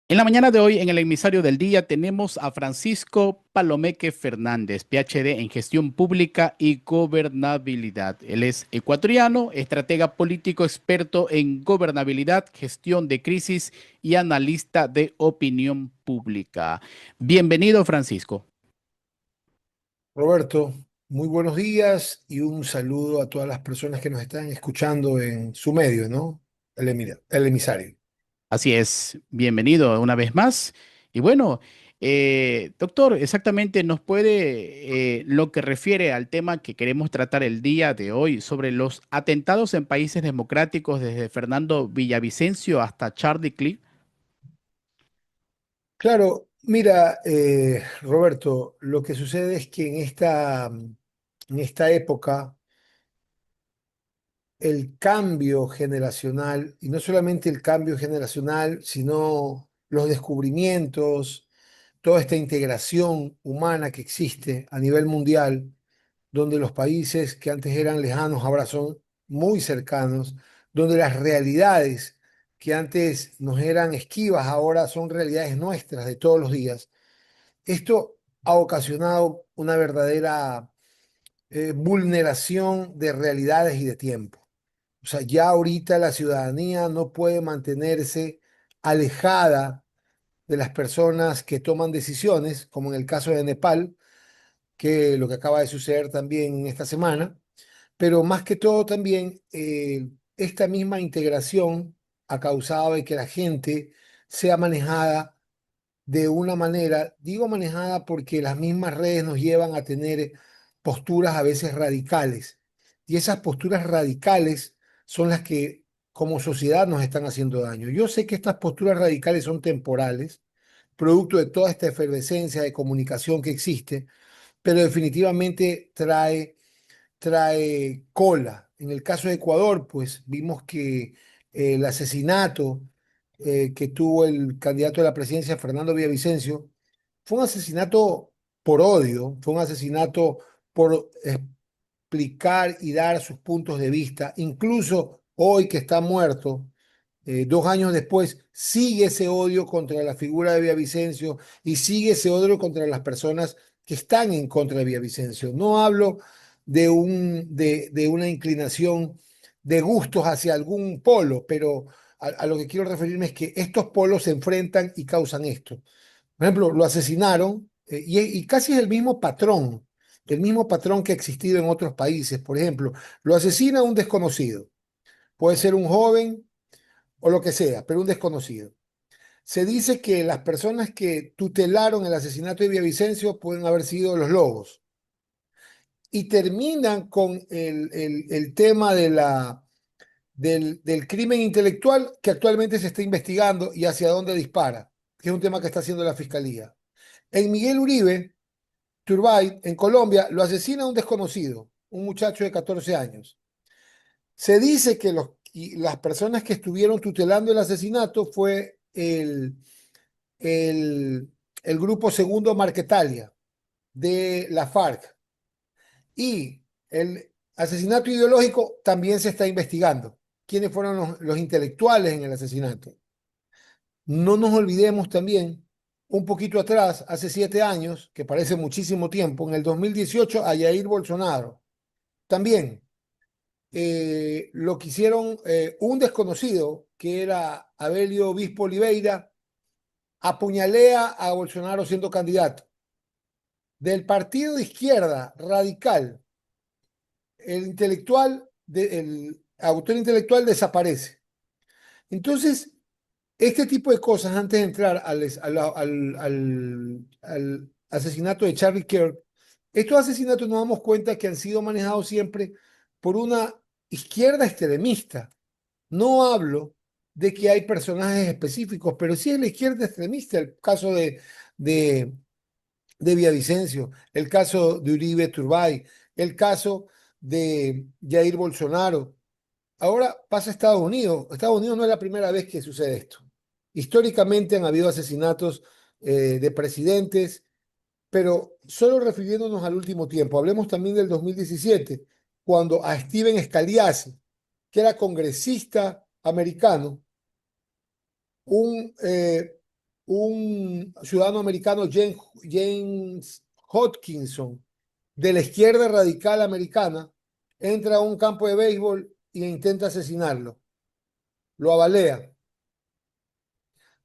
En la mañana de hoy, en el emisario del día, tenemos a Francisco Palomeque Fernández, PhD en Gestión Pública y Gobernabilidad. Él es ecuatoriano, estratega político experto en gobernabilidad, gestión de crisis y analista de opinión pública. Bienvenido, Francisco. Roberto, muy buenos días y un saludo a todas las personas que nos están escuchando en su medio, ¿no? El emisario. Así es, bienvenido una vez más. Y bueno, doctor, exactamente nos puede lo que refiere al tema que queremos tratar el día de hoy sobre los atentados en países democráticos desde Fernando Villavicencio hasta Charlie Clee. Claro, mira, Roberto, lo que sucede es que en esta época el cambio generacional, y no solamente el cambio generacional, sino los descubrimientos, toda esta integración humana que existe a nivel mundial, donde los países que antes eran lejanos ahora son muy cercanos, donde las realidades que antes nos eran esquivas ahora son realidades nuestras de todos los días. Esto ha ocasionado una verdadera vulneración de realidades y de tiempo. O sea, ya ahorita la ciudadanía no puede mantenerse alejada de las personas que toman decisiones, como en el caso de Nepal, que lo que acaba de suceder también esta semana, pero más que todo también esta misma integración ha causado de que la gente sea manejada de una manera, digo manejada porque las mismas redes nos llevan a tener posturas a veces radicales, y esas posturas radicales son las que como sociedad nos están haciendo daño. Yo sé que estas posturas radicales son temporales, producto de toda esta efervescencia de comunicación que existe, pero definitivamente trae cola. En el caso de Ecuador, pues vimos que el asesinato que tuvo el candidato a la presidencia, Fernando Villavicencio, fue un asesinato por odio, fue un asesinato por explicar y dar sus puntos de vista. Incluso hoy que está muerto, 2 años después, sigue ese odio contra la figura de Villavicencio y sigue ese odio contra las personas que están en contra de Villavicencio. No hablo de una inclinación de gustos hacia algún polo, pero a lo que quiero referirme es que estos polos se enfrentan y causan esto. Por ejemplo, lo asesinaron y casi es el mismo patrón que ha existido en otros países. Por ejemplo, lo asesina un desconocido. Puede ser un joven o lo que sea, pero un desconocido. Se dice que las personas que tutelaron el asesinato de Villavicencio pueden haber sido los lobos y terminan con el tema del crimen intelectual que actualmente se está investigando y hacia dónde dispara, que es un tema que está haciendo la fiscalía. En Miguel Uribe Turbay, en Colombia, lo asesina un desconocido, un muchacho de 14 años. Se dice que y las personas que estuvieron tutelando el asesinato fue el, el grupo Segundo Marquetalia de la FARC. Y el asesinato ideológico también se está investigando. ¿Quiénes fueron los intelectuales en el asesinato? No nos olvidemos también, un poquito atrás, hace 7 años, que parece muchísimo tiempo, en el 2018, a Jair Bolsonaro. También lo que hicieron un desconocido, que era Abelio Obispo Oliveira, apuñalea a Bolsonaro siendo candidato. Del partido de izquierda radical, el autor intelectual desaparece. Entonces, este tipo de cosas, antes de entrar al asesinato de Charlie Kirk, estos asesinatos nos damos cuenta que han sido manejados siempre por una izquierda extremista. No hablo de que hay personajes específicos, pero sí es la izquierda extremista, el caso de Villavicencio, el caso de Uribe Turbay, el caso de Jair Bolsonaro. Ahora pasa a Estados Unidos. Estados Unidos no es la primera vez que sucede esto. Históricamente han habido asesinatos de presidentes, pero solo refiriéndonos al último tiempo. Hablemos también del 2017, cuando a Steven Scalise, que era congresista americano, un un ciudadano americano, James Hodgkinson, de la izquierda radical americana, entra a un campo de béisbol e intenta asesinarlo. Lo abalea.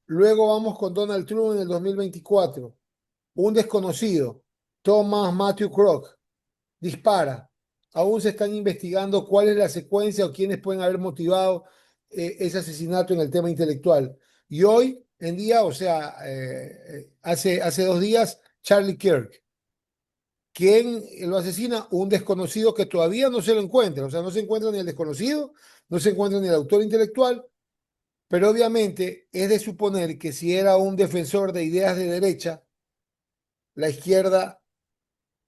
Luego vamos con Donald Trump en el 2024. Un desconocido, Thomas Matthew Kroc, dispara. Aún se están investigando cuál es la secuencia o quiénes pueden haber motivado ese asesinato en el tema intelectual. Y hoy en día, o sea, hace 2 días, Charlie Kirk. ¿Quién lo asesina? Un desconocido que todavía no se lo encuentra. O sea, no se encuentra ni el desconocido, no se encuentra ni el autor intelectual, pero obviamente es de suponer que si era un defensor de ideas de derecha, la izquierda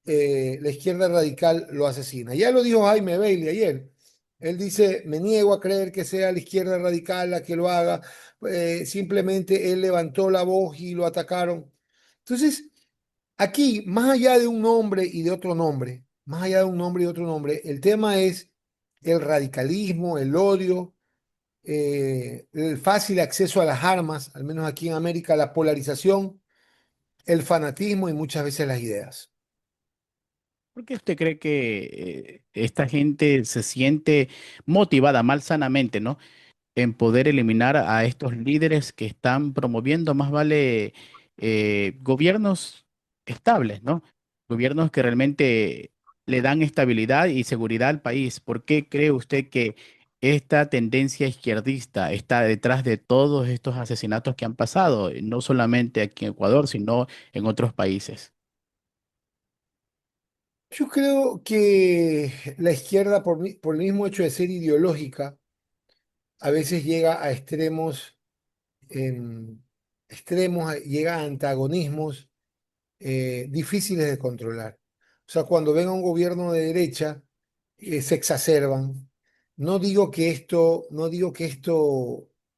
la izquierda radical lo asesina. Ya lo dijo Jaime Bailey ayer. Él dice, me niego a creer que sea la izquierda radical la que lo haga. Simplemente él levantó la voz y lo atacaron. Entonces, aquí, más allá de un nombre y de otro nombre, más allá de un nombre y otro nombre, el tema es el radicalismo, el odio, el fácil acceso a las armas, al menos aquí en América, la polarización, el fanatismo y muchas veces las ideas. ¿Por qué usted cree que esta gente se siente motivada malsanamente, ¿no? En poder eliminar a estos líderes que están promoviendo más vale gobiernos estables, ¿no? Gobiernos que realmente le dan estabilidad y seguridad al país. ¿Por qué cree usted que esta tendencia izquierdista está detrás de todos estos asesinatos que han pasado, no solamente aquí en Ecuador, sino en otros países? Yo creo que la izquierda, por el mismo hecho de ser ideológica, a veces llega a llega a antagonismos difíciles de controlar. O sea, cuando venga un gobierno de derecha, se exacerban. No digo que esto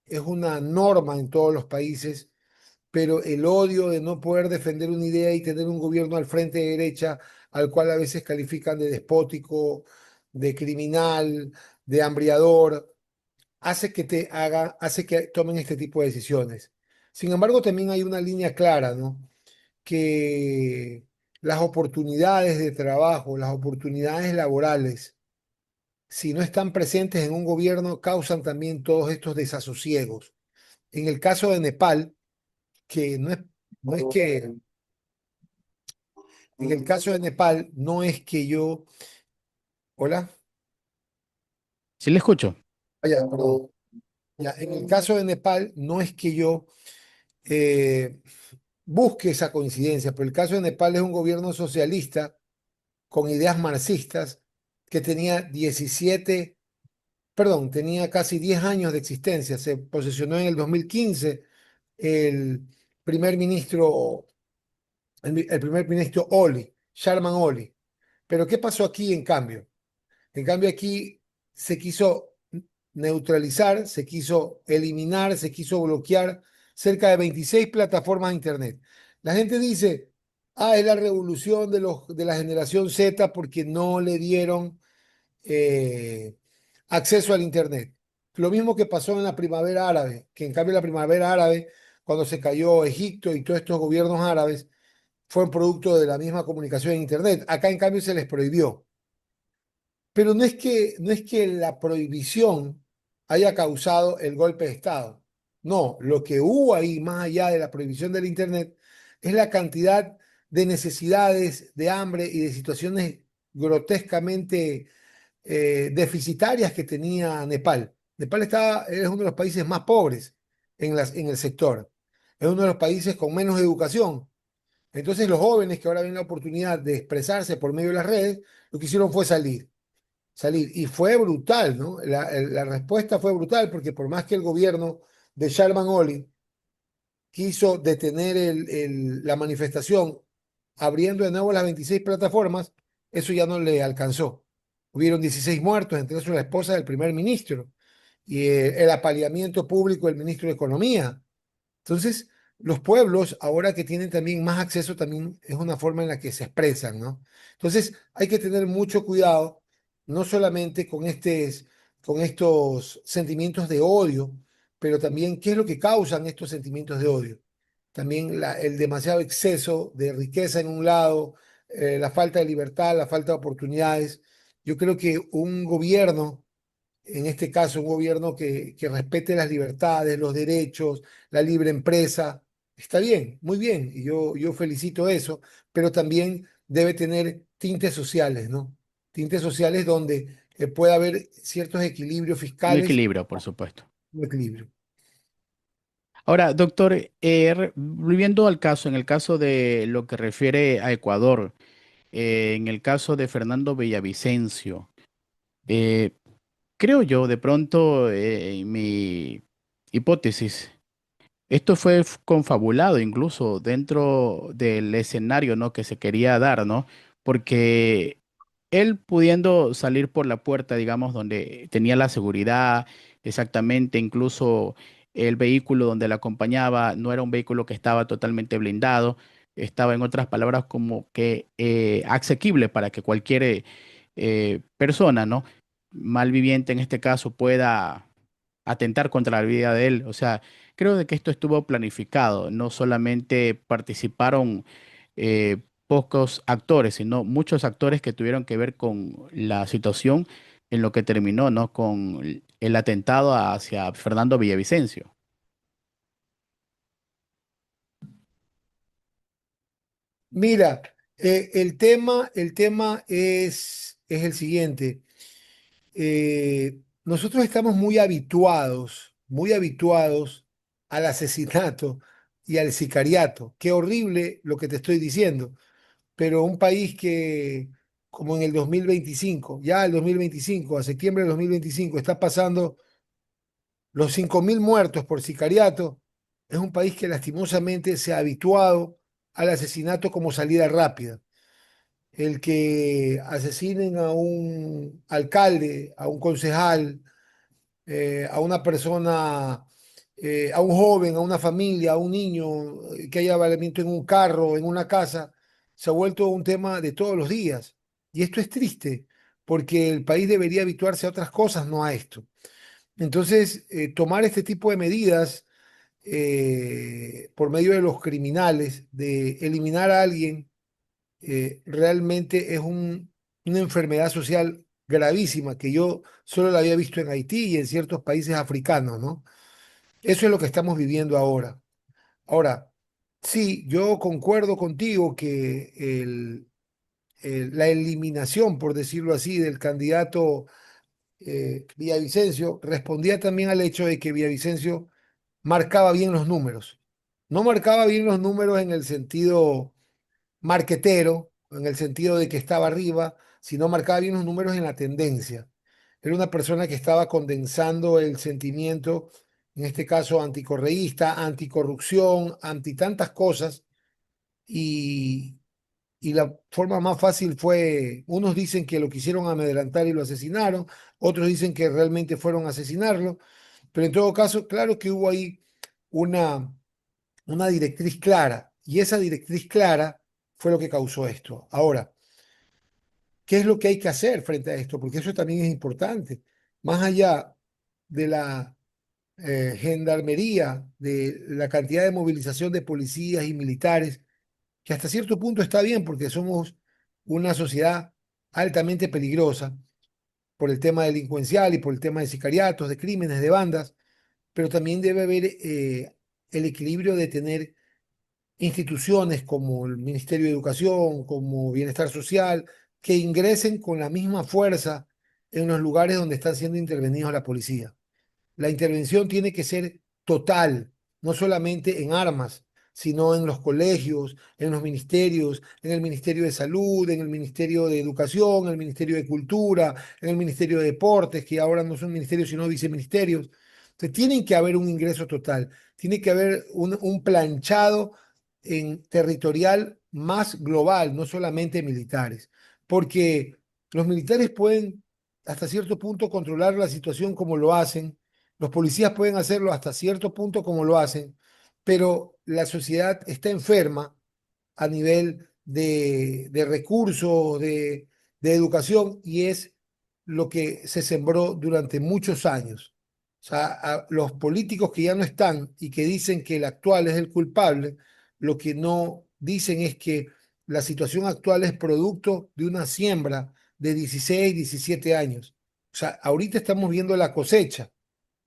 es una norma en todos los países, pero el odio de no poder defender una idea y tener un gobierno al frente de derecha, al cual a veces califican de despótico, de criminal, de hambriador, hace que tomen este tipo de decisiones. Sin embargo, también hay una línea clara, ¿no? Que las oportunidades de trabajo, las oportunidades laborales, si no están presentes en un gobierno, causan también todos estos desasosiegos. En el caso de Nepal, que no es que En el caso de Nepal, no es que yo, hola, Sí, le escucho. perdón. Ya, en el caso de Nepal, no es que yo eh, busque esa coincidencia, pero el caso de Nepal es un gobierno socialista con ideas marxistas que tenía 17, perdón, tenía casi 10 años de existencia. Se posesionó en el 2015 el primer ministro, el primer ministro Oli, Sharman Oli. Pero ¿qué pasó aquí en cambio? En cambio, aquí se quiso neutralizar, se quiso eliminar, se quiso bloquear cerca de 26 plataformas de Internet. La gente dice, es la revolución de la generación Z porque no le dieron eh, acceso al Internet. Lo mismo que pasó en la primavera árabe, que en cambio la primavera árabe, cuando se cayó Egipto y todos estos gobiernos árabes, fue producto de la misma comunicación en Internet. Acá en cambio se les prohibió. Pero no es que la prohibición haya causado el golpe de Estado. No, lo que hubo ahí, más allá de la prohibición del Internet, es la cantidad de necesidades, de hambre y de situaciones grotescamente deficitarias que tenía Nepal. Es uno de los países más pobres en el sector. Es uno de los países con menos educación. Entonces los jóvenes que ahora ven la oportunidad de expresarse por medio de las redes, lo que hicieron fue salir. Y fue brutal, ¿no? La respuesta fue brutal porque por más que el gobierno de Sharman Olin quiso detener la manifestación abriendo de nuevo las 26 plataformas, eso ya no le alcanzó. Hubieron 16 muertos, entre ellos la esposa del primer ministro y el apaleamiento público del ministro de Economía. Entonces, los pueblos, ahora que tienen también más acceso, también es una forma en la que se expresan, ¿no? Entonces, hay que tener mucho cuidado, no solamente con estos sentimientos de odio, pero también qué es lo que causan estos sentimientos de odio. también el demasiado exceso de riqueza en un lado, la falta de libertad, la falta de oportunidades. Yo creo que un gobierno, en este caso un gobierno que respete las libertades, los derechos, la libre empresa, está bien, muy bien, y yo felicito eso, pero también debe tener tintes sociales, ¿no? Tintes sociales donde pueda haber ciertos equilibrios Un fiscales, equilibrio, por supuesto. un equilibrio. Ahora, doctor, volviendo al caso, en el caso de lo que refiere a Ecuador, en el caso de Fernando Villavicencio, eh, creo yo, de pronto, en mi hipótesis, esto fue confabulado incluso dentro del escenario, ¿no?, que se quería dar, ¿no? Porque él pudiendo salir por la puerta, digamos, donde tenía la seguridad, exactamente, incluso el vehículo donde la acompañaba no era un vehículo que estaba totalmente blindado, estaba en otras palabras como que asequible para que cualquier persona, ¿no?, malviviente en este caso pueda atentar contra la vida de él. O sea, creo de que esto estuvo planificado. No solamente participaron pocos actores, sino muchos actores que tuvieron que ver con la situación en lo que terminó, ¿no?, con el atentado hacia Fernando Villavicencio. Mira, el tema es el siguiente. Nosotros estamos muy habituados al asesinato y al sicariato. Qué horrible lo que te estoy diciendo, pero un país que, como en el 2025, ya el 2025, a septiembre del 2025, está pasando los 5.000 muertos por sicariato, es un país que lastimosamente se ha habituado al asesinato como salida rápida. El que asesinen a un alcalde, a un concejal, a una persona, a un joven, a una familia, a un niño, que haya valimiento en un carro, en una casa, se ha vuelto un tema de todos los días. Y esto es triste, porque el país debería habituarse a otras cosas, no a esto. Entonces, tomar este tipo de medidas por medio de los criminales, de eliminar a alguien, realmente es una enfermedad social gravísima que yo solo la había visto en Haití y en ciertos países africanos, ¿no? Eso es lo que estamos viviendo ahora. Ahora, sí, yo concuerdo contigo que la eliminación, por decirlo así, del candidato Villavicencio respondía también al hecho de que Villavicencio marcaba bien los números. No marcaba bien los números en el sentido marquetero, en el sentido de que estaba arriba, sino marcaba bien los números en la tendencia. Era una persona que estaba condensando el sentimiento, en este caso anticorreísta, anticorrupción, anti tantas cosas, y, y la forma más fácil fue, unos dicen que lo quisieron amedrentar y lo asesinaron, otros dicen que realmente fueron a asesinarlo, pero en todo caso, claro que hubo ahí una directriz clara, y esa directriz clara fue lo que causó esto. Ahora, ¿qué es lo que hay que hacer frente a esto? Porque eso también es importante. Más allá de la gendarmería, de la cantidad de movilización de policías y militares, que hasta cierto punto está bien porque somos una sociedad altamente peligrosa por el tema delincuencial y por el tema de sicariatos, de crímenes, de bandas, pero también debe haber el equilibrio de tener instituciones como el Ministerio de Educación, como Bienestar Social, que ingresen con la misma fuerza en los lugares donde están siendo intervenidos la policía. La intervención tiene que ser total, no solamente en armas, sino en los colegios, en los ministerios, en el Ministerio de Salud, en el Ministerio de Educación, en el Ministerio de Cultura, en el Ministerio de Deportes, que ahora no son ministerios sino viceministerios. Entonces, tiene que haber un ingreso total, tiene que haber un planchado en territorial más global, no solamente militares, porque los militares pueden hasta cierto punto controlar la situación como lo hacen, los policías pueden hacerlo hasta cierto punto como lo hacen, pero la sociedad está enferma a nivel de recursos, de educación, y es lo que se sembró durante muchos años. sea, a los políticos que ya no están y que dicen que el actual es el culpable, lo que no dicen es que la situación actual es producto de una siembra de 16, 17 años. O sea, ahorita estamos viendo la cosecha,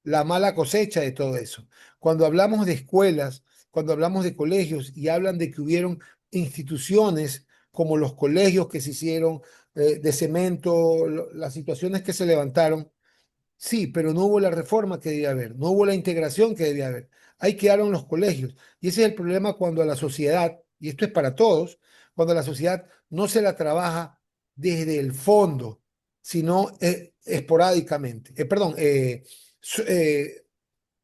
la mala cosecha de todo eso. Cuando hablamos de escuelas, cuando hablamos de colegios y hablan de que hubieron instituciones como los colegios que se hicieron de cemento, las situaciones que se levantaron. Sí, pero no hubo la reforma que debía haber, no hubo la integración que debía haber. Ahí quedaron los colegios. Y ese es el problema cuando a la sociedad, y esto es para todos, cuando a la sociedad no se la trabaja desde el fondo, sino esporádicamente. Perdón, su- eh,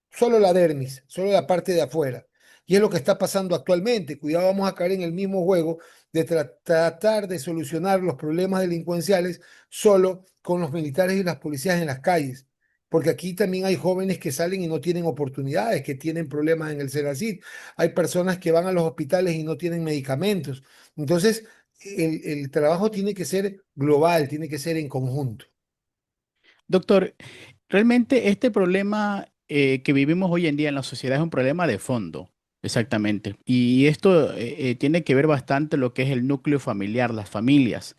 solo la dermis, solo la parte de afuera. Y es lo que está pasando actualmente. Cuidado, vamos a caer en el mismo juego de tratar de solucionar los problemas delincuenciales solo con los militares y las policías en las calles. Porque aquí también hay jóvenes que salen y no tienen oportunidades, que tienen problemas en el Senacid. Hay personas que van a los hospitales y no tienen medicamentos. Entonces, el trabajo tiene que ser global, tiene que ser en conjunto. Doctor, realmente este problema que vivimos hoy en día en la sociedad es un problema de fondo, exactamente. Y esto tiene que ver bastante lo que es el núcleo familiar, las familias.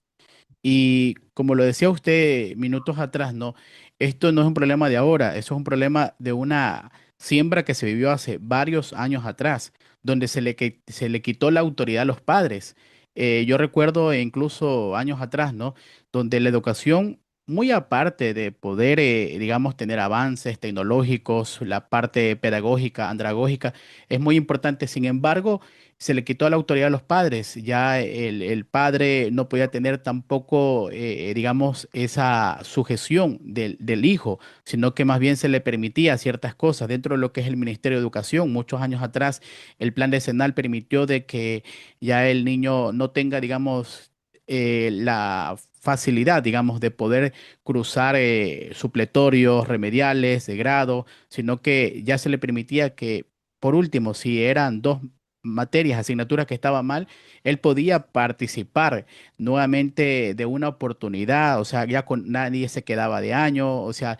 Y como lo decía usted minutos atrás, ¿no? Esto no es un problema de ahora, eso es un problema de una siembra que se vivió hace varios años atrás, donde se le quitó la autoridad a los padres. Yo recuerdo incluso años atrás, ¿no? Donde la educación, muy aparte de poder, digamos, tener avances tecnológicos, la parte pedagógica, andragógica, es muy importante. Sin embargo, se le quitó la autoridad a los padres. Ya el padre no podía tener tampoco, digamos, esa sujeción del hijo, sino que más bien se le permitía ciertas cosas dentro de lo que es el Ministerio de Educación. Muchos años atrás, el plan decenal permitió de que ya el niño no tenga, digamos, la facilidad, digamos, de poder cruzar supletorios, remediales de grado, sino que ya se le permitía que, por último, si eran dos materias, asignaturas que estaban mal, él podía participar nuevamente de una oportunidad, o sea, ya con nadie se quedaba de año, o sea,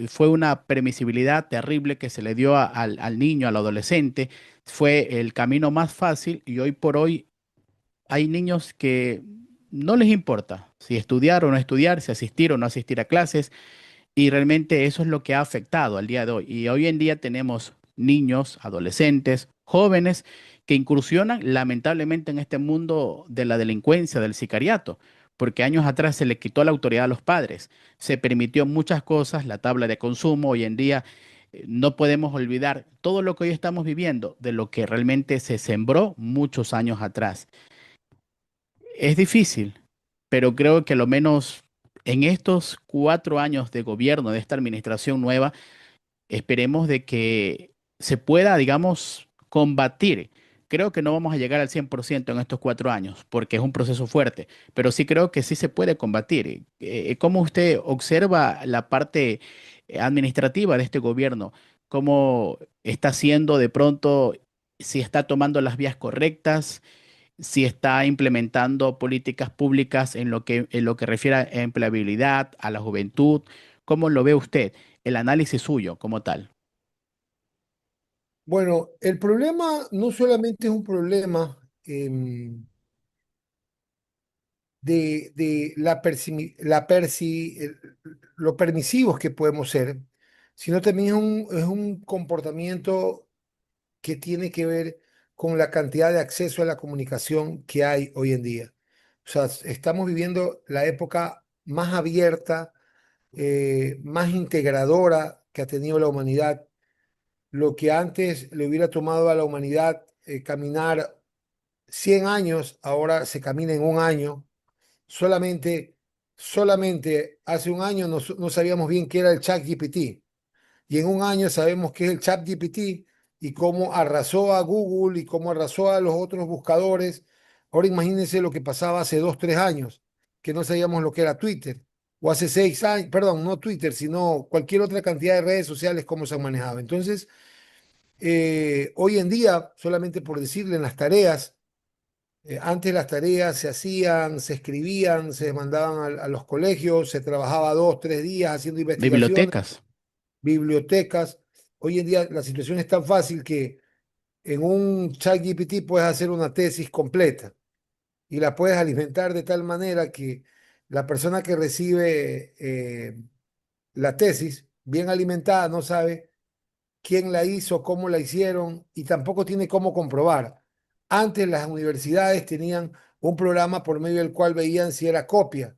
fue una permisibilidad terrible que se le dio al niño, al adolescente, fue el camino más fácil y hoy por hoy hay niños que no les importa si estudiar o no estudiar, si asistir o no asistir a clases, y realmente eso es lo que ha afectado al día de hoy. Y hoy en día tenemos niños, adolescentes, jóvenes que incursionan lamentablemente en este mundo de la delincuencia, del sicariato, porque años atrás se le quitó la autoridad a los padres, se permitió muchas cosas, la tabla de consumo, hoy en día no podemos olvidar todo lo que hoy estamos viviendo de lo que realmente se sembró muchos años atrás. Es difícil, pero creo que a lo menos en estos 4 años de gobierno de esta administración nueva, esperemos de que se pueda, digamos, combatir. Creo que no vamos a llegar al 100% en estos 4 años, porque es un proceso fuerte, pero sí creo que sí se puede combatir. ¿Cómo usted observa la parte administrativa de este gobierno? ¿Cómo está haciendo de pronto, si está tomando las vías correctas? Si está implementando políticas públicas en lo que refiere a empleabilidad, a la juventud. ¿Cómo lo ve usted? El análisis suyo como tal. Bueno, el problema no solamente es un problema de lo permisivos que podemos ser, sino también es un comportamiento que tiene que ver con la cantidad de acceso a la comunicación que hay hoy en día. O sea, estamos viviendo la época más abierta, más integradora que ha tenido la humanidad. Lo que antes le hubiera tomado a la humanidad caminar 100 años, ahora se camina en un año. Solamente hace un año no sabíamos bien qué era el chat GPT y en un año sabemos qué es el chat GPT y cómo arrasó a Google y cómo arrasó a los otros buscadores. Ahora imagínense lo que pasaba hace 2, 3 años, que no sabíamos lo que era Twitter, o hace 6 años, perdón, no Twitter, sino cualquier otra cantidad de redes sociales, cómo se han manejado. Entonces, hoy en día, solamente por decirle en las tareas, antes las tareas se hacían, se escribían, se mandaban a los colegios, se trabajaba 2, 3 días haciendo investigaciones. Bibliotecas. bibliotecas. Hoy en día la situación es tan fácil que en un chat GPT puedes hacer una tesis completa y la puedes alimentar de tal manera que la persona que recibe la tesis bien alimentada no sabe quién la hizo, cómo la hicieron y tampoco tiene cómo comprobar. Antes las universidades tenían un programa por medio del cual veían si era copia.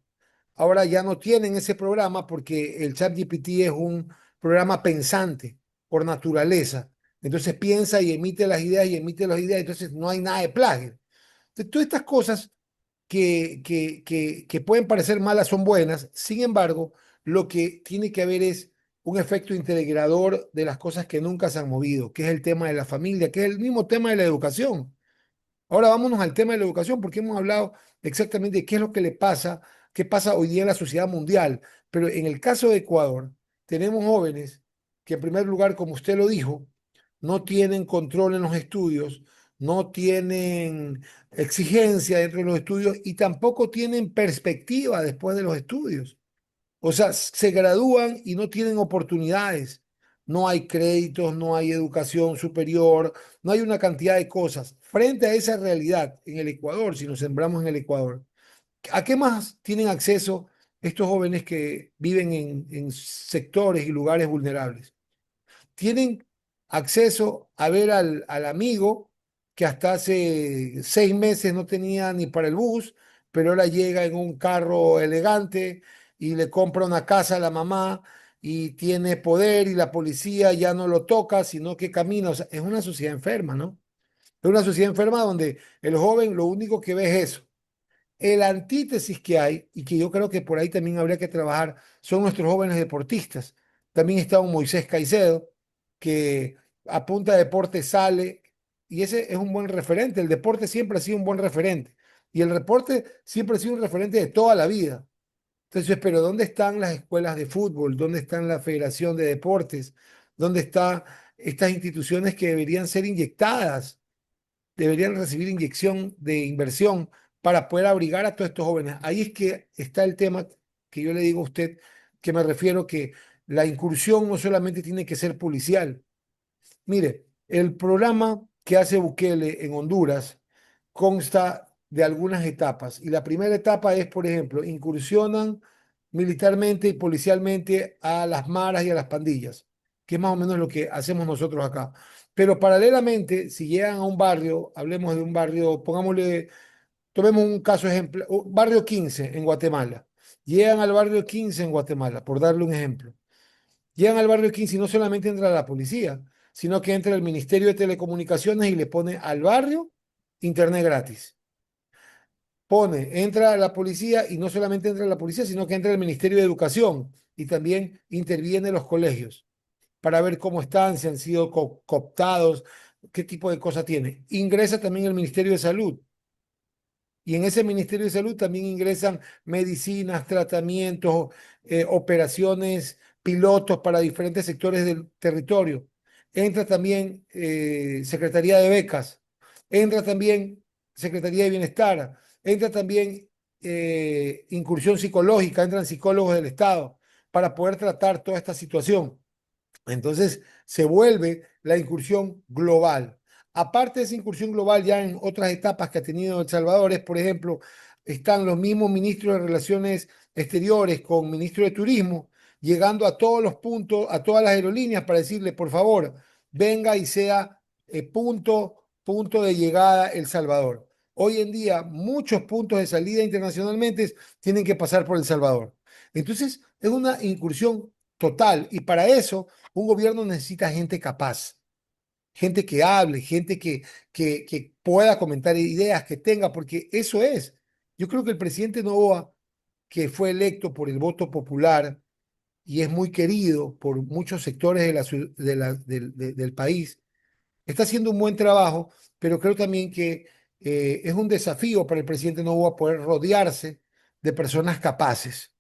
Ahora ya no tienen ese programa porque el ChatGPT es un programa pensante por naturaleza. Entonces piensa y emite las ideas y emite las ideas, entonces no hay nada de plagio. Entonces, todas estas cosas que pueden parecer malas son buenas, sin embargo, lo que tiene que haber es un efecto integrador de las cosas que nunca se han movido, que es el tema de la familia, que es el mismo tema de la educación. Ahora vámonos al tema de la educación, porque hemos hablado exactamente de qué es lo que le pasa, qué pasa hoy día en la sociedad mundial. Pero en el caso de Ecuador, tenemos jóvenes que en primer lugar, como usted lo dijo, no tienen control en los estudios, no tienen exigencia dentro de los estudios y tampoco tienen perspectiva después de los estudios. O sea, se gradúan y no tienen oportunidades. No hay créditos, no hay educación superior, no hay una cantidad de cosas. Frente a esa realidad en el Ecuador, si nos sembramos en el Ecuador, ¿a qué más tienen acceso estos jóvenes que viven en sectores y lugares vulnerables? Tienen acceso a ver al amigo que hasta hace 6 meses no tenía ni para el bus, pero ahora llega en un carro elegante y le compra una casa a la mamá y tiene poder y la policía ya no lo toca, sino que camina. O sea, es una sociedad enferma, ¿no? Es una sociedad enferma donde el joven lo único que ve es eso. El antítesis que hay, y que yo creo que por ahí también habría que trabajar, son nuestros jóvenes deportistas. También está un Moisés Caicedo, que a punta de deporte sale, y ese es un buen referente. El deporte siempre ha sido un buen referente, y el deporte siempre ha sido un referente de toda la vida. Entonces, pero ¿dónde están las escuelas de fútbol? ¿Dónde están la Federación de Deportes? ¿Dónde están estas instituciones que deberían ser inyectadas? Deberían recibir inyección de inversión para poder abrigar a todos estos jóvenes. Ahí es que está el tema que yo le digo a usted, que me refiero que la incursión no solamente tiene que ser policial. Mire, el programa que hace Bukele en Honduras consta de algunas etapas y la primera etapa es, por ejemplo, incursionan militarmente y policialmente a las maras y a las pandillas, que es más o menos lo que hacemos nosotros acá. Pero paralelamente, si llegan a un barrio, hablemos de un barrio, pongámosle, tomemos un caso ejemplo, barrio 15 en Guatemala. Llegan al barrio 15 en Guatemala, por darle un ejemplo. Llegan al barrio 15 y no solamente entra la policía, sino que entra el Ministerio de Telecomunicaciones y le pone al barrio internet gratis. Entra la policía y no solamente entra la policía, sino que entra el Ministerio de Educación y también interviene los colegios para ver cómo están, si han sido cooptados, qué tipo de cosas tiene. Ingresa también el Ministerio de Salud y en ese Ministerio de Salud también ingresan medicinas, tratamientos, operaciones, pilotos para diferentes sectores del territorio. Entra también Secretaría de Becas, entra también Secretaría de Bienestar, entra también incursión psicológica, entran psicólogos del Estado para poder tratar toda esta situación. Entonces se vuelve la incursión global. Aparte de esa incursión global, ya en otras etapas que ha tenido El Salvador, es, por ejemplo, están los mismos ministros de Relaciones Exteriores con ministro de Turismo, llegando a todos los puntos, a todas las aerolíneas para decirle, por favor, venga y sea punto de llegada El Salvador. Hoy en día, muchos puntos de salida internacionalmente tienen que pasar por El Salvador. Entonces, es una incursión total y para eso un gobierno necesita gente capaz, gente que hable, gente que pueda comentar ideas, que tenga, porque eso es. Yo creo que el presidente Noboa, que fue electo por el voto popular y es muy querido por muchos sectores del país, está haciendo un buen trabajo, pero creo también que es un desafío para el presidente Noboa poder rodearse de personas capaces,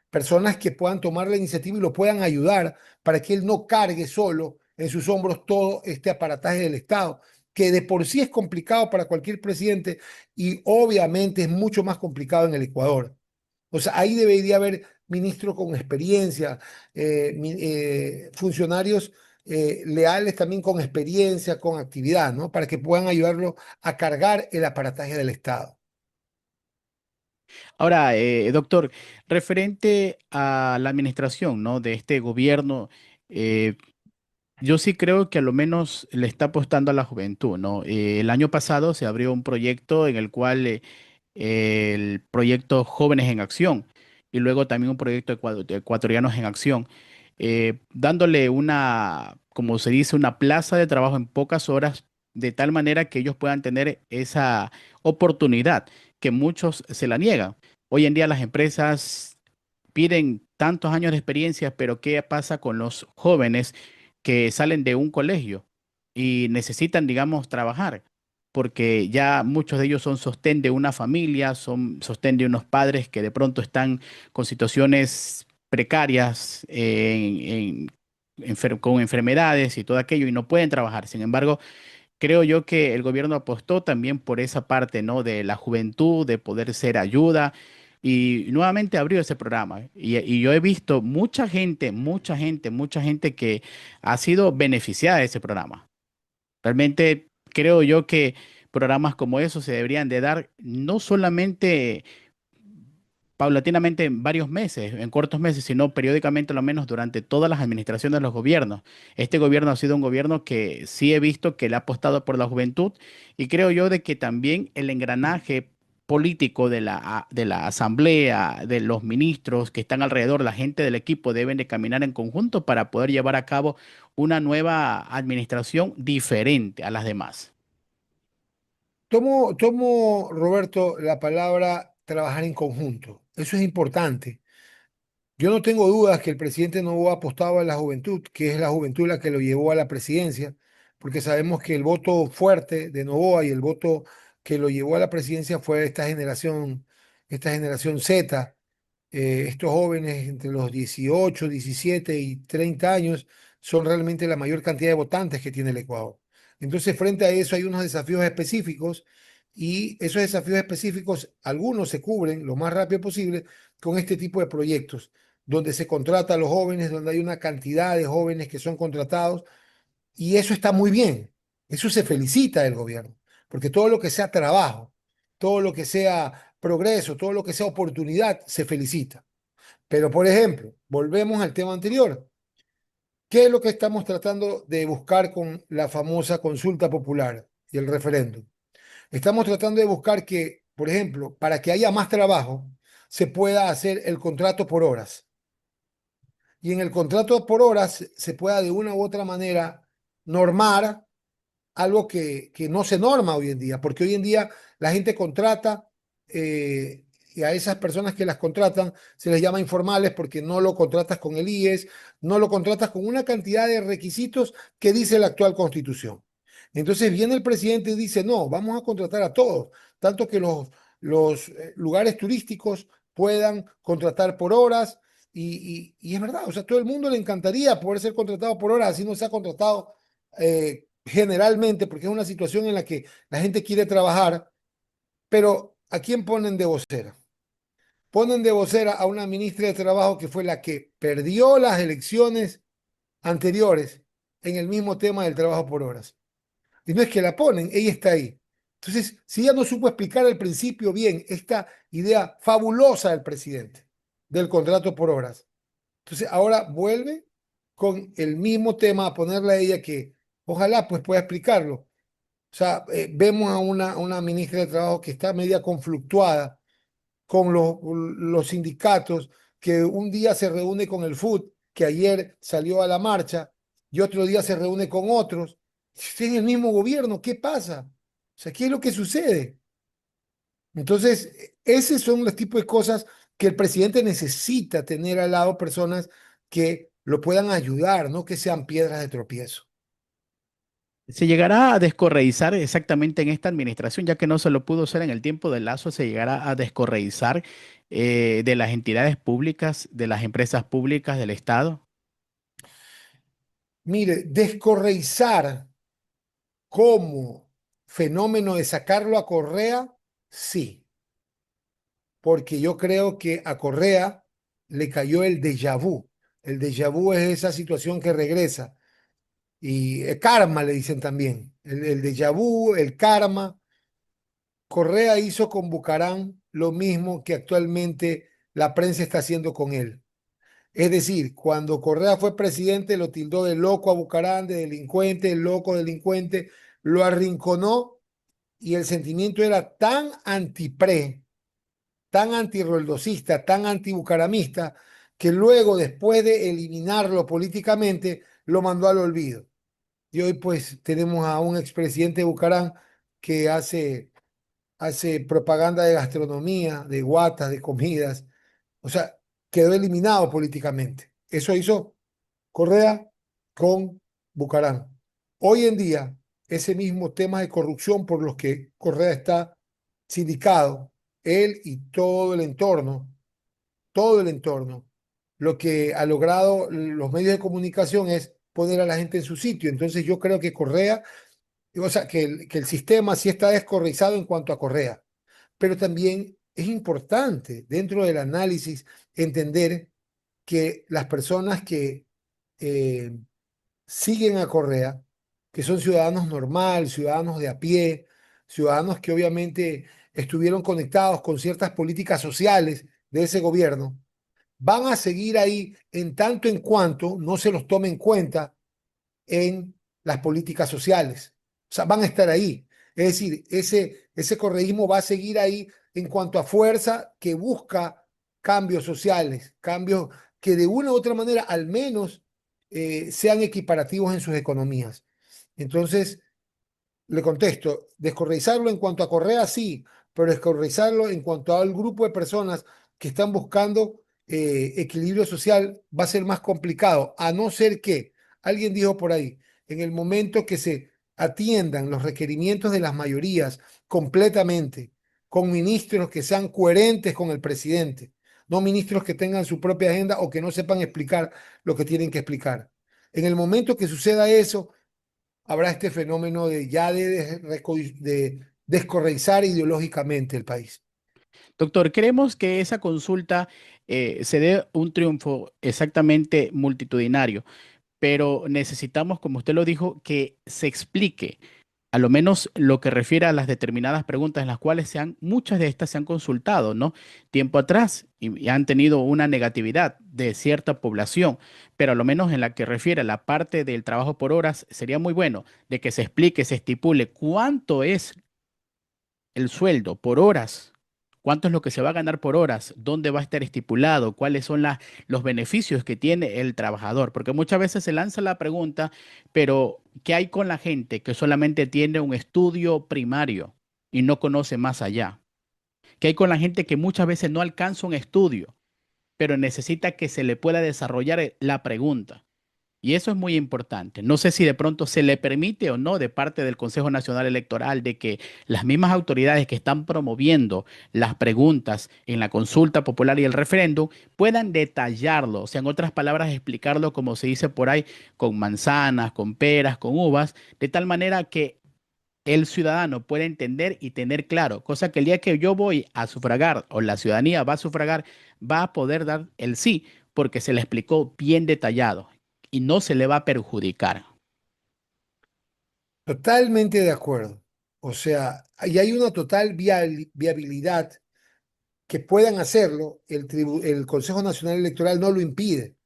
personas que puedan tomar la iniciativa y lo puedan ayudar para que él no cargue solo en sus hombros todo este aparataje del Estado, que de por sí es complicado para cualquier presidente y obviamente es mucho más complicado en el Ecuador. O sea, ahí debería haber ministros con experiencia, funcionarios leales también con experiencia, con actividad, ¿no? Para que puedan ayudarlo a cargar el aparataje del Estado. Ahora, doctor, referente a la administración, ¿no? De este gobierno, eh, yo sí creo que a lo menos le está apostando a la juventud, ¿no? El año pasado se abrió un proyecto en el cual el proyecto Jóvenes en Acción y luego también un proyecto de Ecuatorianos en Acción, dándole una, como se dice, una plaza de trabajo en pocas horas, de tal manera que ellos puedan tener esa oportunidad que muchos se la niegan. Hoy en día las empresas piden tantos años de experiencia, pero ¿qué pasa con los jóvenes que salen de un colegio y necesitan, digamos, trabajar? Porque ya muchos de ellos son sostén de una familia, son sostén de unos padres que de pronto están con situaciones precarias, con enfermedades y todo aquello y no pueden trabajar. Sin embargo, creo yo que el gobierno apostó también por esa parte, ¿no? De la juventud, de poder ser ayuda y nuevamente abrió ese programa. Y yo he visto mucha gente que ha sido beneficiada de ese programa. Realmente creo yo que programas como esos se deberían de dar no solamente paulatinamente en varios meses, en cortos meses, sino periódicamente, lo menos durante todas las administraciones de los gobiernos. Este gobierno ha sido un gobierno que sí he visto que le ha apostado por la juventud y creo yo de que también el engranaje político de la asamblea, de los ministros que están alrededor, la gente del equipo deben de caminar en conjunto para poder llevar a cabo una nueva administración diferente a las demás. Tomo, Roberto, la palabra trabajar en conjunto. Eso es importante. Yo no tengo dudas que el presidente no ha apostado a la juventud, que es la juventud la que lo llevó a la presidencia, porque sabemos que el voto fuerte de Noboa y el voto que lo llevó a la presidencia fue esta generación Z, estos jóvenes entre los 18, 17 y 30 años son realmente la mayor cantidad de votantes que tiene el Ecuador. Entonces, frente a eso hay unos desafíos específicos y esos desafíos específicos, algunos se cubren lo más rápido posible con este tipo de proyectos, donde se contrata a los jóvenes, donde hay una cantidad de jóvenes que son contratados y eso está muy bien. Eso se felicita del gobierno, porque todo lo que sea trabajo, todo lo que sea progreso, todo lo que sea oportunidad, se felicita. Pero, por ejemplo, volvemos al tema anterior. ¿Qué es lo que estamos tratando de buscar con la famosa consulta popular y el referéndum? Estamos tratando de buscar que, por ejemplo, para que haya más trabajo, se pueda hacer el contrato por horas. Y en el contrato por horas se pueda de una u otra manera normar algo que no se norma hoy en día, porque hoy en día la gente contrata y a esas personas que las contratan se les llama informales porque no lo contratas con el IES, no lo contratas con una cantidad de requisitos que dice la actual constitución. Entonces viene el presidente y dice, no, vamos a contratar a todos, tanto que los lugares turísticos puedan contratar por horas. Y es verdad, o sea, todo el mundo le encantaría poder ser contratado por horas, así no se ha contratado generalmente, porque es una situación en la que la gente quiere trabajar, pero ¿a quién ponen de vocera? Ponen de vocera a una ministra de Trabajo que fue la que perdió las elecciones anteriores en el mismo tema del trabajo por horas. Y no es que la ponen, ella está ahí. Entonces, si ella no supo explicar al principio bien esta idea fabulosa del presidente del contrato por horas, entonces ahora vuelve con el mismo tema a ponerle a ella que ojalá pues pueda explicarlo. O sea, vemos a una ministra de Trabajo que está media conflictuada con los sindicatos, que un día se reúne con el FUT, que ayer salió a la marcha, y otro día se reúne con otros. Si es el mismo gobierno, ¿qué pasa? O sea, ¿qué es lo que sucede? Entonces, esos son los tipos de cosas que el presidente necesita tener al lado personas que lo puedan ayudar, no que sean piedras de tropiezo. ¿Se llegará a descorreizar exactamente en esta administración, ya que no se lo pudo hacer en el tiempo de Lazo, se llegará a descorreizar de las entidades públicas, de las empresas públicas del Estado? Mire, descorreizar como fenómeno de sacarlo a Correa, sí, porque yo creo que a Correa le cayó el déjà vu. El déjà vu es esa situación que regresa. Y karma le dicen también. El déjà vu, el karma. Correa hizo con Bucarán lo mismo que actualmente la prensa está haciendo con él. Es decir, cuando Correa fue presidente, lo tildó de loco a Bucarán, de delincuente, loco delincuente, lo arrinconó y el sentimiento era tan antipre, tan antirroldosista, tan antibucaramista, que luego, después de eliminarlo políticamente, lo mandó al olvido. Y hoy pues tenemos a un expresidente de Bucarán que hace propaganda de gastronomía, de guatas, de comidas. O sea, quedó eliminado políticamente. Eso hizo Correa con Bucarán. Hoy en día, ese mismo tema de corrupción por los que Correa está sindicado, él y todo el entorno, lo que ha logrado los medios de comunicación es poner a la gente en su sitio. Entonces yo creo que Correa, o sea, que el sistema sí está descorreizado en cuanto a Correa, pero también es importante dentro del análisis entender que las personas que eh, siguen a Correa, que son ciudadanos normal, ciudadanos de a pie, ciudadanos que obviamente estuvieron conectados con ciertas políticas sociales de ese gobierno, van a seguir ahí en tanto en cuanto no se los tome en cuenta en las políticas sociales. O sea, van a estar ahí. Es decir, ese correísmo va a seguir ahí en cuanto a fuerza que busca cambios sociales, cambios que de una u otra manera al menos sean equiparativos en sus economías. Entonces, le contesto, descorreizarlo en cuanto a Correa, sí, pero descorreizarlo en cuanto al grupo de personas que están buscando equilibrio social va a ser más complicado, a no ser que, alguien dijo por ahí, en el momento que se atiendan los requerimientos de las mayorías completamente, con ministros que sean coherentes con el presidente, no ministros que tengan su propia agenda o que no sepan explicar lo que tienen que explicar. En el momento que suceda eso, habrá este fenómeno de ya de descorreizar ideológicamente el país. Doctor, creemos que esa consulta se dé un triunfo exactamente multitudinario, pero necesitamos, como usted lo dijo, que se explique, a lo menos lo que refiere a las determinadas preguntas en las cuales muchas de estas se han consultado, ¿no? Tiempo atrás y han tenido una negatividad de cierta población, pero a lo menos en la que refiere a la parte del trabajo por horas, sería muy bueno de que se explique, se estipule cuánto es el sueldo por horas, cuánto es lo que se va a ganar por horas, dónde va a estar estipulado, cuáles son los beneficios que tiene el trabajador, porque muchas veces se lanza la pregunta, pero ¿qué hay con la gente que solamente tiene un estudio primario y no conoce más allá? ¿Qué hay con la gente que muchas veces no alcanza un estudio, pero necesita que se le pueda desarrollar la pregunta? Y eso es muy importante. No sé si de pronto se le permite o no de parte del Consejo Nacional Electoral de que las mismas autoridades que están promoviendo las preguntas en la consulta popular y el referéndum puedan detallarlo, o sea, en otras palabras, explicarlo como se dice por ahí, con manzanas, con peras, con uvas, de tal manera que el ciudadano pueda entender y tener claro, cosa que el día que yo voy a sufragar o la ciudadanía va a sufragar, va a poder dar el sí, porque se le explicó bien detallado y no se le va a perjudicar. Totalmente de acuerdo. O sea, y hay una total viabilidad que puedan hacerlo, el Consejo Nacional Electoral no lo impide.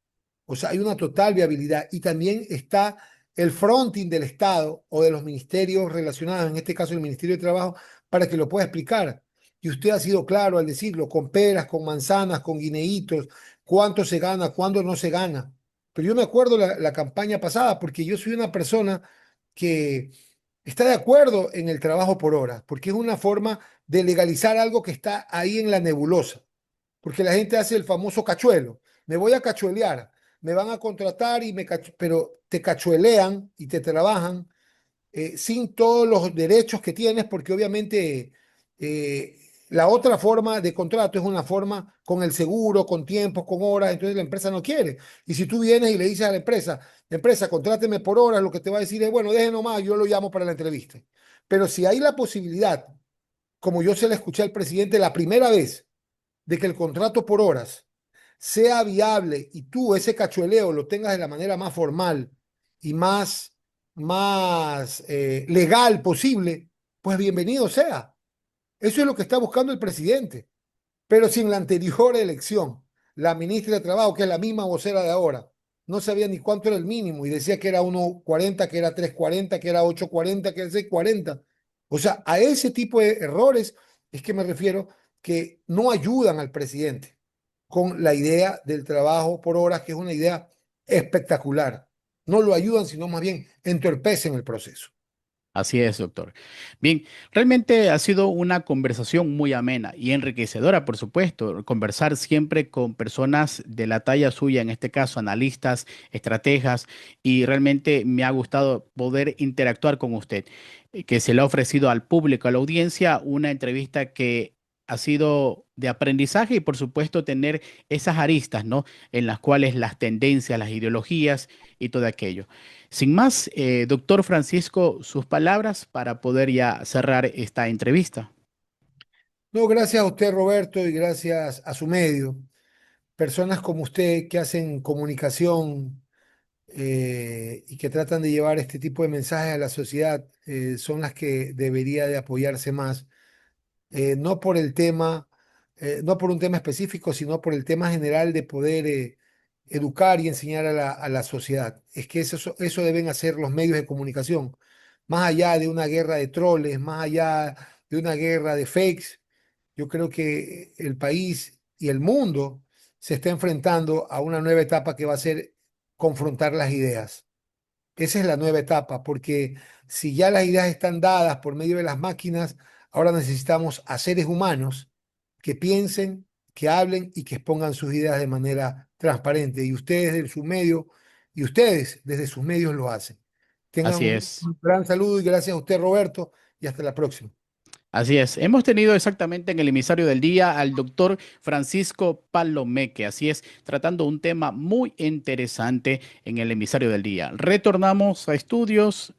O sea, hay una total viabilidad y también está el fronting del Estado o de los ministerios relacionados, en este caso el Ministerio de Trabajo, para que lo pueda explicar. Y usted ha sido claro al decirlo, con peras, con manzanas, con guineitos, cuánto se gana, cuándo no se gana. Pero yo me acuerdo la campaña pasada, porque yo soy una persona que está de acuerdo en el trabajo por horas, porque es una forma de legalizar algo que está ahí en la nebulosa, porque la gente hace el famoso cachuelo, me voy a cachuelear, me van a contratar pero te cachuelean y te trabajan sin todos los derechos que tienes, porque obviamente eh, la otra forma de contrato es una forma con el seguro, con tiempos, con horas, entonces la empresa no quiere. Y si tú vienes y le dices a la empresa, contráteme por horas, lo que te va a decir es, bueno, deje nomás, yo lo llamo para la entrevista. Pero si hay la posibilidad, como yo se le escuché al presidente la primera vez, de que el contrato por horas sea viable y tú ese cachueleo lo tengas de la manera más formal y más legal posible, pues bienvenido sea. Eso es lo que está buscando el presidente. Pero si en la anterior elección, la ministra de Trabajo, que es la misma vocera de ahora, no sabía ni cuánto era el mínimo y decía que era 1,40, que era 3,40, que era 8,40, que era 6,40. O sea, a ese tipo de errores es que me refiero, que no ayudan al presidente con la idea del trabajo por horas, que es una idea espectacular. No lo ayudan, sino más bien entorpecen el proceso. Así es, doctor. Bien, realmente ha sido una conversación muy amena y enriquecedora, por supuesto. Conversar siempre con personas de la talla suya, en este caso analistas, estrategas, y realmente me ha gustado poder interactuar con usted, que se le ha ofrecido al público, a la audiencia, una entrevista que ha sido de aprendizaje y, por supuesto, tener esas aristas, ¿no? En las cuales las tendencias, las ideologías y todo aquello. Sin más, doctor Francisco, sus palabras para poder ya cerrar esta entrevista. No, gracias a usted, Roberto, y gracias a su medio. Personas como usted que hacen comunicación y que tratan de llevar este tipo de mensajes a la sociedad son las que debería de apoyarse más, no por el tema, no por un tema específico, sino por el tema general de poder educar y enseñar a la sociedad. Es que eso deben hacer los medios de comunicación, más allá de una guerra de troles, más allá de una guerra de fakes. Yo creo que el país y el mundo se está enfrentando a una nueva etapa que va a ser confrontar las ideas. Esa es la nueva etapa, porque si ya las ideas están dadas por medio de las máquinas, ahora necesitamos a seres humanos que piensen, que hablen y que expongan sus ideas de manera transparente. Y ustedes desde su medio, y ustedes desde sus medios lo hacen. Tengan Así un es. gran saludo y gracias a usted, Roberto, y hasta la próxima. Así es. Hemos tenido exactamente en el emisario del día al doctor Francisco Palomeque. Así es, tratando un tema muy interesante en el emisario del día. Retornamos a estudios